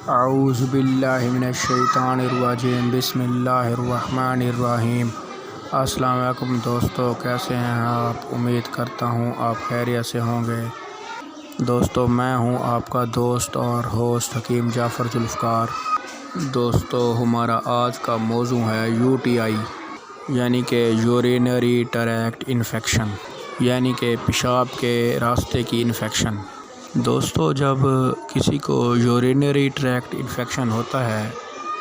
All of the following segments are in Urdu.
اعوذ باللہ من الشیطان الرجیم، بسم اللہ الرحمن الرحیم۔ السلام علیکم دوستو، کیسے ہیں آپ؟ امید کرتا ہوں آپ خیریت سے ہوں گے۔ دوستو، میں ہوں آپ کا دوست اور ہوسٹ حکیم جعفر ذوالفقار۔ دوستو، ہمارا آج کا موضوع ہے UTI یعنی کہ یورینری ٹریکٹ انفیکشن، یعنی کہ پیشاب کے راستے کی انفیکشن۔ دوستو، جب کسی کو یورینری ٹریکٹ انفیکشن ہوتا ہے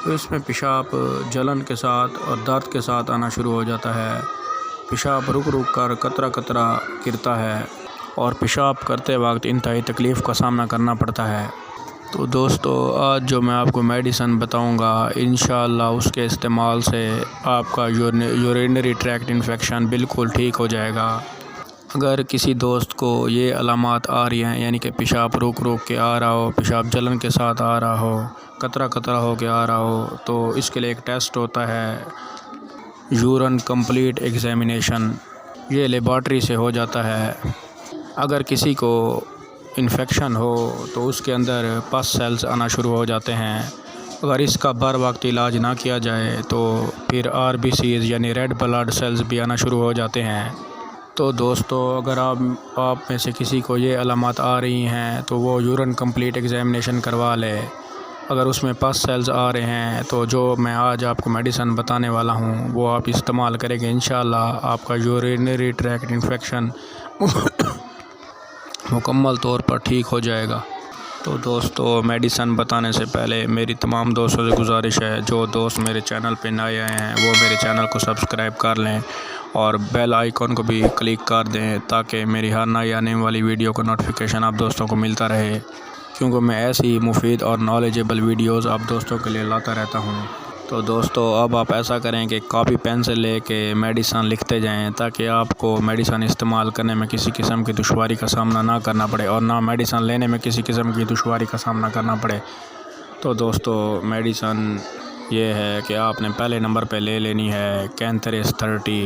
تو اس میں پیشاب جلن کے ساتھ اور درد کے ساتھ آنا شروع ہو جاتا ہے۔ پیشاب رک رک کر قطرہ قطرہ گرتا ہے اور پیشاب کرتے وقت انتہائی تکلیف کا سامنا کرنا پڑتا ہے۔ تو دوستو، آج جو میں آپ کو میڈیسن بتاؤں گا، انشاءاللہ اس کے استعمال سے آپ کا یورینری ٹریکٹ انفیکشن بالکل ٹھیک ہو جائے گا۔ اگر کسی دوست کو یہ علامات آ رہی ہیں، یعنی کہ پیشاب روک روک کے آ رہا ہو، پیشاب جلن کے ساتھ آ رہا ہو، قطرہ قطرہ ہو کے آ رہا ہو، تو اس کے لیے ایک ٹیسٹ ہوتا ہے یورین کمپلیٹ ایگزامینیشن۔ یہ لیبارٹری سے ہو جاتا ہے۔ اگر کسی کو انفیکشن ہو تو اس کے اندر پس سیلز آنا شروع ہو جاتے ہیں۔ اگر اس کا بر وقت علاج نہ کیا جائے تو پھر RBCs یعنی ریڈ بلڈ سیلز بھی آنا شروع ہو جاتے ہیں۔ تو دوستو، اگر آپ میں سے کسی کو یہ علامات آ رہی ہیں تو وہ یورین کمپلیٹ ایگزامینیشن کروا لے۔ اگر اس میں پس سیلز آ رہے ہیں تو جو میں آج آپ کو میڈیسن بتانے والا ہوں وہ آپ استعمال کریں گے، انشاءاللہ آپ کا یورینری ٹریکٹ انفیکشن مکمل طور پر ٹھیک ہو جائے گا۔ تو دوستو، میڈیسن بتانے سے پہلے میری تمام دوستوں سے گزارش ہے، جو دوست میرے چینل پہ نئے آئے ہیں وہ میرے چینل کو سبسکرائب کر لیں اور بیل آئیکن کو بھی کلک کر دیں تاکہ میری ہر نئی آنے والی ویڈیو کا نوٹیفیکیشن آپ دوستوں کو ملتا رہے، کیونکہ میں ایسی مفید اور نالجیبل ویڈیوز آپ دوستوں کے لیے لاتا رہتا ہوں۔ تو دوستو، اب آپ ایسا کریں کہ کاپی پین سے لے کے میڈیسن لکھتے جائیں تاکہ آپ کو میڈیسن استعمال کرنے میں کسی قسم کی دشواری کا سامنا نہ کرنا پڑے اور نہ میڈیسن لینے میں کسی قسم کی دشواری کا سامنا کرنا پڑے۔ تو دوستو، میڈیسن یہ ہے کہ آپ نے پہلے نمبر پہ لے لینی ہے کینتھریس 30۔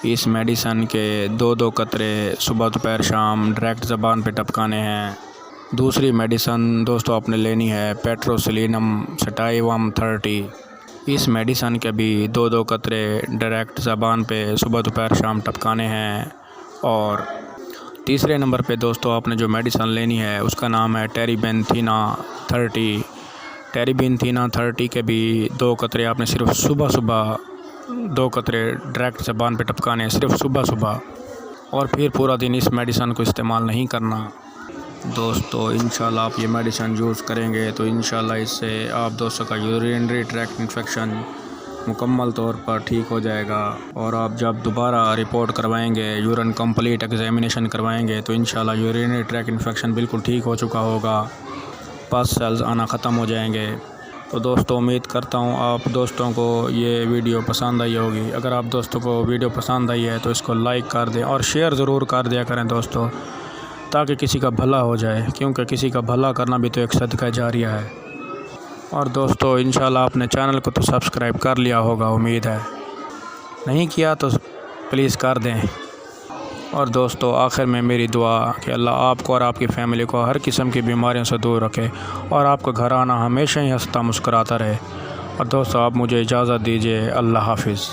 اس میڈیسن کے 2 قطرے صبح دوپہر شام ڈائریکٹ زبان پہ ٹپکانے ہیں۔ دوسری میڈیسن دوستو آپ نے لینی ہے پیٹروسیلینم سٹائیوم 30۔ اس میڈیسن کے بھی 2 قطرے ڈائریکٹ زبان پہ صبح دوپہر شام ٹپکانے ہیں۔ اور تیسرے نمبر پہ دوستو آپ نے جو میڈیسن لینی ہے اس کا نام ہے ٹیریبینتھینا 30۔ ٹیریبینتھینا 30 کے بھی 2 قطرے آپ نے صرف صبح 2 قطرے ڈائریکٹ زبان پہ ٹپکانے ہیں، صرف صبح، اور پھر پورا دن اس میڈیسن کو استعمال نہیں کرنا۔ دوستو، انشاءاللہ آپ یہ میڈیسن یوز کریں گے تو انشاءاللہ اس سے آپ دوستوں کا یورینری ٹریکٹ انفیکشن مکمل طور پر ٹھیک ہو جائے گا، اور آپ جب دوبارہ رپورٹ کروائیں گے، یورین کمپلیٹ ایگزامینیشن کروائیں گے تو انشاءاللہ یورینری ٹریکٹ انفیکشن بالکل ٹھیک ہو چکا ہوگا، پس سیلز آنا ختم ہو جائیں گے۔ تو دوستو، امید کرتا ہوں آپ دوستوں کو یہ ویڈیو پسند آئی ہوگی۔ اگر آپ دوستوں کو ویڈیو پسند آئی ہے تو اس کو لائک کر دیں اور شیئر ضرور کر دیا کریں دوستو، تاکہ کسی کا بھلا ہو جائے، کیونکہ کسی کا بھلا کرنا بھی تو ایک صدقہ جاریہ ہے۔ اور دوستو، انشاءاللہ آپ نے چینل کو تو سبسکرائب کر لیا ہوگا، امید ہے، نہیں کیا تو پلیز کر دیں۔ اور دوستو، آخر میں میری دعا کہ اللہ آپ کو اور آپ کی فیملی کو ہر قسم کی بیماریوں سے دور رکھے اور آپ کا گھرانہ ہمیشہ ہی ہنستا مسکراتا رہے۔ اور دوستو، آپ مجھے اجازت دیجیے، اللہ حافظ۔